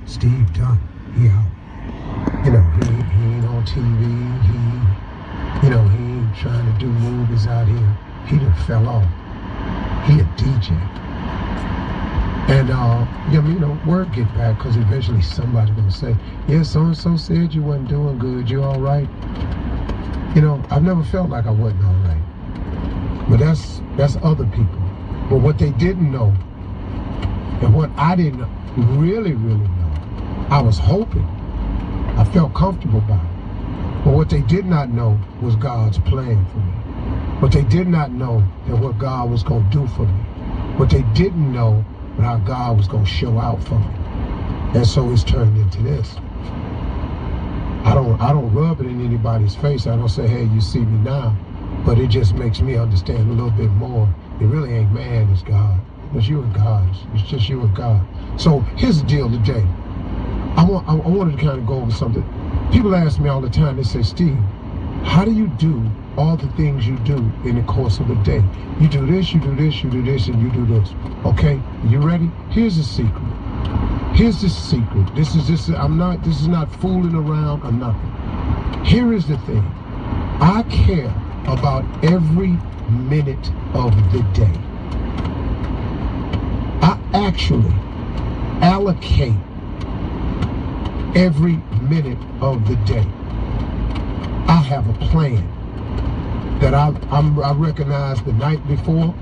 Steve done. He out. He ain't on TV. He ain't trying to do movies out here. He done fell off. He a DJ. And, word get back, because eventually somebody gonna say, yeah, so-and-so said you wasn't doing good. You all right? I've never felt like I wasn't all right. But that's other people. But what they didn't know, and what I didn't really know, I was hoping, I felt comfortable about it. But what they did not know was God's plan for me. What they did not know that what God was going to do for me. What they didn't know was how God was going to show out for me. And so it's turned into this. I don't rub it in anybody's face. I don't say, hey, you see me now. But it just makes me understand a little bit more. It really ain't man, it's God. It's you and God. It's just you and God. So here's the deal today. I wanted to kind of go over something. People ask me all the time, they say, Steve, how do you do all the things you do in the course of a day? You do this, you do this, you do this, and you do this. Okay, you ready? Here's the secret. Here's the secret. This is not fooling around or nothing. Here is the thing. I care about every minute of the day. I actually allocate every minute of the day. I have a plan that I recognize the night before,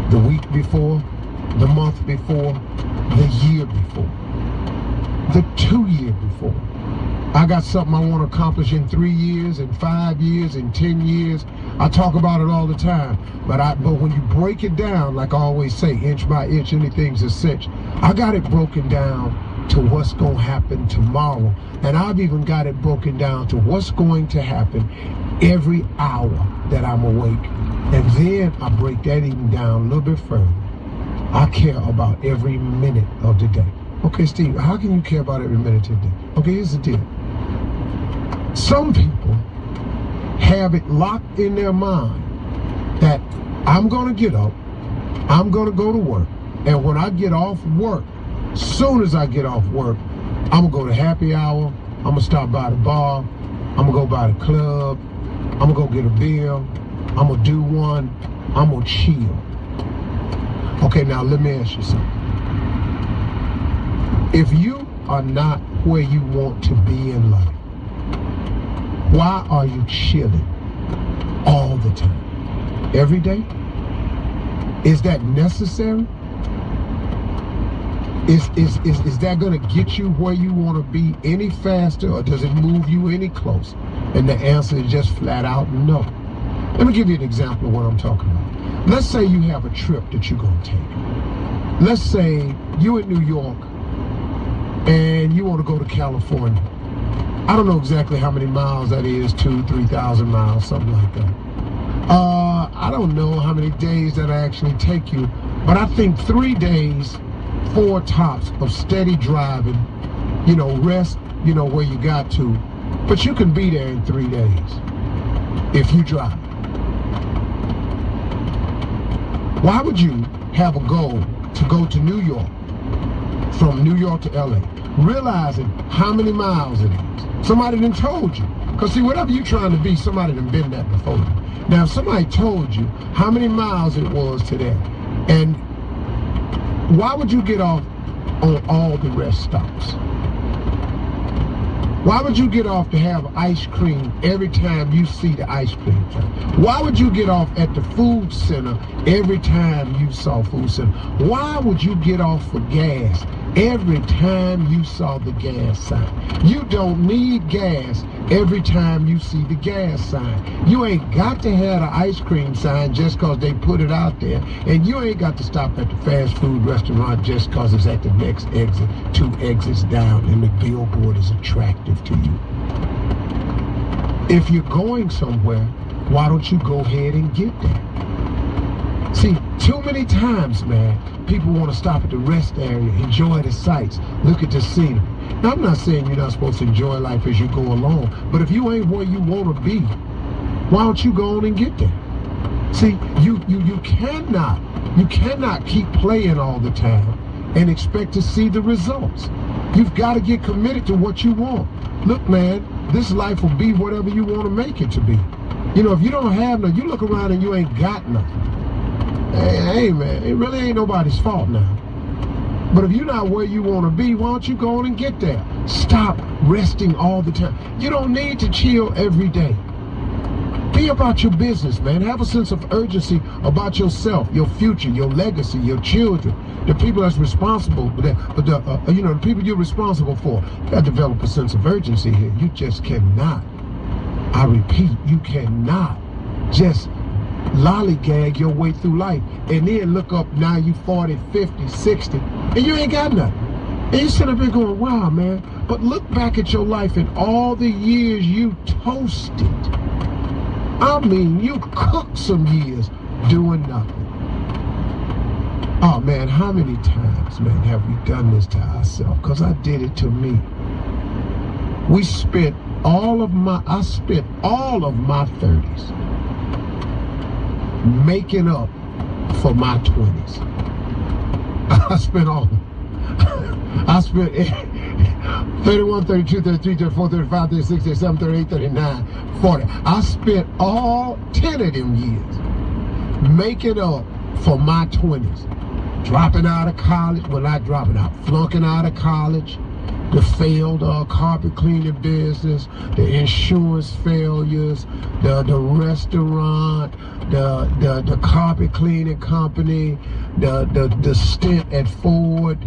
the week before, the month before, the year before, the 2 year before. I got something I want to accomplish in 3 years, in 5 years, in 10 years. I talk about it all the time. But when you break it down, like I always say, inch by inch, anything's a cinch. I got it broken down to what's going to happen tomorrow. And I've even got it broken down to what's going to happen every hour that I'm awake. And then I break that even down a little bit further. I care about every minute of the day. Okay, Steve, how can you care about every minute of the day? Okay, here's the deal. Some people have it locked in their mind that I'm going to get up, I'm going to go to work, and when I get off work, soon as I get off work, I'm going to go to happy hour, I'm going to stop by the bar, I'm going to go by the club, I'm going to go get a beer, I'm going to do one, I'm going to chill. Okay, now let me ask you something. If you are not where you want to be in life, why are you chilling all the time? Every day? Is that necessary? Is that going to get you where you want to be any faster, or does it move you any closer? And the answer is just flat out no. Let me give you an example of what I'm talking about. Let's say you have a trip that you're going to take. Let's say you're in New York and you want to go to California. I don't know exactly how many miles that is, 2,000, 3,000 miles, something like that. I don't know how many days that actually take you, but I think 3 days, 4 tops of steady driving, rest, where you got to, but you can be there in 3 days if you drive. Why would you have a goal to go to New York, from New York to LA, realizing how many miles it is? Somebody done told you. Because see, whatever you're trying to be, somebody done been that before you. Now, if somebody told you how many miles it was to there, and why would you get off on all the rest stops? Why would you get off to have ice cream every time you see the ice cream truck? Why would you get off at the food center every time you saw food center? Why would you get off for gas every time you saw the gas sign? You don't need gas every time you see the gas sign. You ain't got to have the ice cream sign just because they put it out there. And you ain't got to stop at the fast food restaurant just because it's at the next exit, 2 exits down, and the billboard is attractive to you. If you're going somewhere, why don't you go ahead and get there? See, too many times, man, people want to stop at the rest area, enjoy the sights, look at the scenery. Now, I'm not saying you're not supposed to enjoy life as you go along, but if you ain't where you want to be, why don't you go on and get there? See, you cannot keep playing all the time and expect to see the results. You've got to get committed to what you want. Look, man, this life will be whatever you want to make it to be. You know, if you don't have nothing, you look around and you ain't got nothing. Hey, man, it really ain't nobody's fault now. But if you're not where you want to be, why don't you go on and get there? Stop resting all the time. You don't need to chill every day. Be about your business, man. Have a sense of urgency about yourself, your future, your legacy, your children, the people that's responsible, the people you're responsible for. You got to develop a sense of urgency here. You just cannot, I repeat, you cannot just lollygag your way through life and then look up now you 40, 50, 60, and you ain't got nothing. And you sit up there going, wow, man. But look back at your life and all the years you toasted. I mean, you cooked some years doing nothing. Oh, man, how many times, man, have we done this to ourselves? Because I did it to me. I spent all of my 30s making up for my 20s. I spent 31, 32, 33, 34, 35, 36, 37, 38, 39, 40. I spent all 10 of them years making up for my 20s. Dropping out of college, well, not dropping out, flunking out of college, the failed carpet cleaning business, the insurance failures, the restaurant, the carpet cleaning company, the stint at Ford,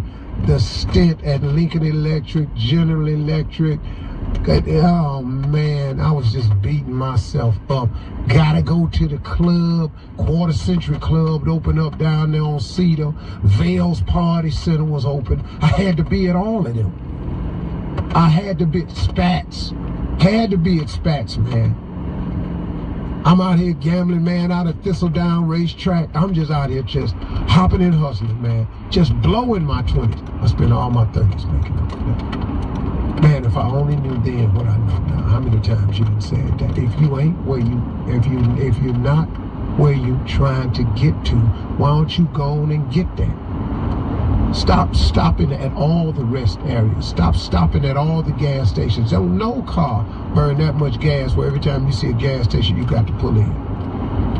the stint at Lincoln Electric, General Electric. Oh man, I was just beating myself up. Gotta go to the club, Quarter Century Club opened up down there on Cedar. Vale's Party Center was open. I had to be at all of them. I had to be at Spats. Had to be at Spats, man. I'm out here gambling, man, out of Thistledown Racetrack. I'm just out here just hopping and hustling, man. Just blowing my 20s. I spent all my 30s making up for that. Man, if I only knew then what I know now, how many times you done said that? If you ain't where you, if you're not where you trying to get to, why don't you go on and get there? Stop stopping at all the rest areas. Stop stopping at all the gas stations. Don't no car burn that much gas where every time you see a gas station you got to pull in.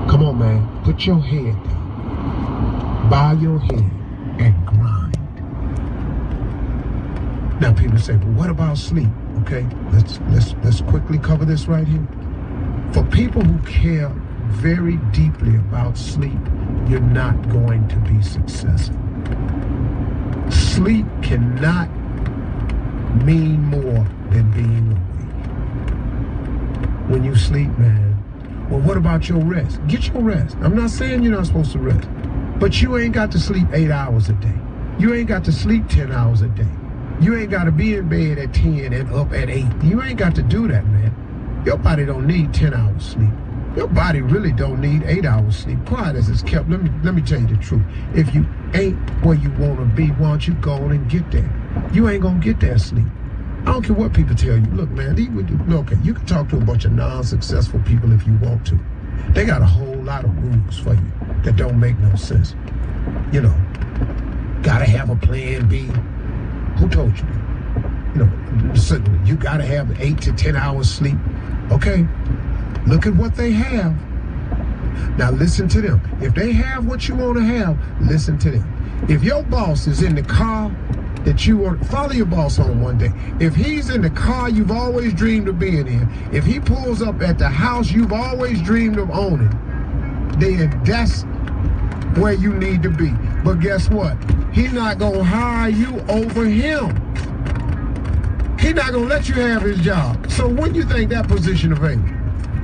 Come on, man. Put your head down. Bow your head and grind. Now people say, well, what about sleep? Okay, let's quickly cover this right here. For people who care very deeply about sleep, you're not going to be successful. Sleep cannot mean more than being awake. When you sleep, man, well, what about your rest? Get your rest. I'm not saying you're not supposed to rest, but you ain't got to sleep 8 hours a day. You ain't got to sleep 10 hours a day. You ain't got to be in bed at 10 and up at 8. You ain't got to do that, man. Your body don't need 10 hours sleep. Your body really don't need 8 hours sleep. Quiet as it's kept. Let me tell you the truth. If you ain't where you want to be, why don't you go on and get there? You ain't going to get that sleep. I don't care what people tell you. Look, man, okay, you can talk to a bunch of non-successful people if you want to. They got a whole lot of rules for you that don't make no sense. You know, got to have a plan B. Who told you? You know, you got to have 8 to 10 hours sleep. Okay. Look at what they have. Now listen to them. If they have what you want to have, listen to them. If your boss is in the car that you want, follow your boss on one day. If he's in the car you've always dreamed of being in, if he pulls up at the house you've always dreamed of owning, then that's where you need to be. But guess what? He's not going to hire you over him. He's not going to let you have his job. So when you think that position available?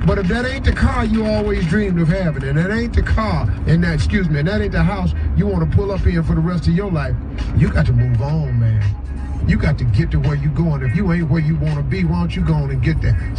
But if that ain't the car you always dreamed of having, and that ain't the car, and that ain't the house you want to pull up in for the rest of your life, you got to move on, man. You got to get to where you're going. If you ain't where you want to be, why don't you go on and get there?